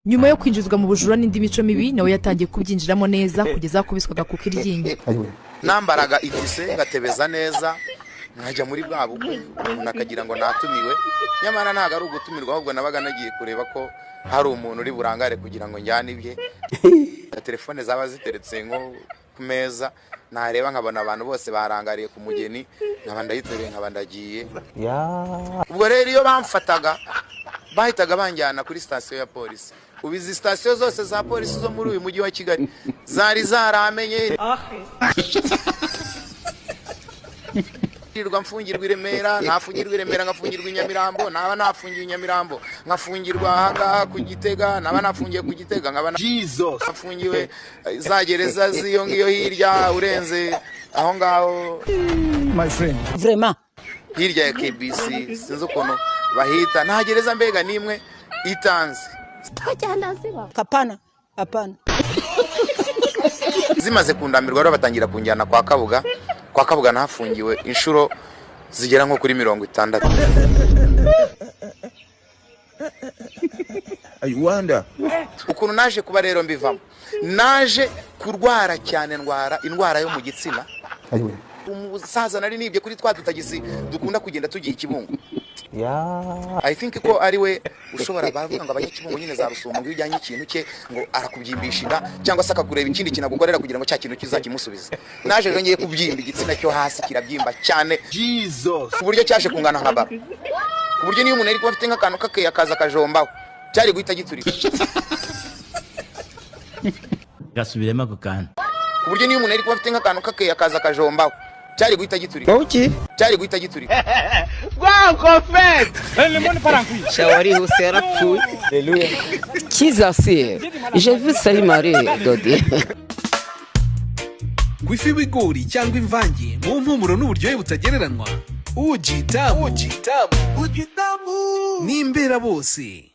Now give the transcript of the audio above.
nyuma yo kwinjizwa mu bujura n'indi mico mibi nawe yatangiye kubyinjiramo neza kugeza kubiswaga kuko iryinyo nambaraga itise ngatebeza neza nkajya muri bwa bukwe umuntu akagira ngo natumiwe nyamara ntago ari ugutumirwa ahubwo nabaga nagiye kureba ko hari umuntu uri burangare kugira ngo njyane ibye telefone zaba ziteretse nko ku meza nareba nkabona abantu bose barangariye ku mugeni nkaba ndayitereye nkaba ndagiye ubwo rero iyo bamfataga bahitaga banjyana kuri station ya polisi ubizi station zose za polisi zo muri uyu mujyi wa Kigali zari zaramenye mfungirwa Iremera ntafungirwa Iremera ngafungirwa Inyamirambo naba nafungiye Inyamirambo ngafungirwa ahangaha ku Gitega naba nafungiye ku Gitega nkaba nafungiwe za gereza ziyo ngiyo hirya urenze aho ngaho my friend vraiment hirya ya KBC sinzi ukuntu bahita nta gereza mbega nimwe itanze hapana zimaze kundambirwa rero batangira kunjyana kwa Kabuga nafungiwe inshuro zigera nko kuri 60. I wonder ukuntu naje kuba rero mbivamo naje kurwara cyane indwara yo mu gitsina umusaza nari nibye kuri twa tutagisi dukunda kugenda tugiye Kibungo I think ko ari we ushobora bavuga ngo abanyakibungo nyine za Rusumo ngo ujyanye ikintu cye ngo arakubyimbisha inda cyangwa se akakureba ikindi kintu agukorera kugira ngo cya kintu kizakimusubiza naje rero ngiye kubyimba igitsina cyo hasi kirabyimba cyane Jesus ku buryo cyaje kungana nka baba ku buryo niyo umuntu ari kuba afite nk'akantu kake akaza kajombaho cyari guhita giturika gasubiremo ako kantu ku buryo niyo umuntu ari kuba afite nk'akantu kake akaza kajombaho cyari guhita giturika cyari guhita giturika shawari hose yarapfuye haleluya kizase je vu sali mari dodi kwifi ibigori cyangwa imvange mu mpumuro n'uburyohe butagereranywa ujitamu ni imbera bose.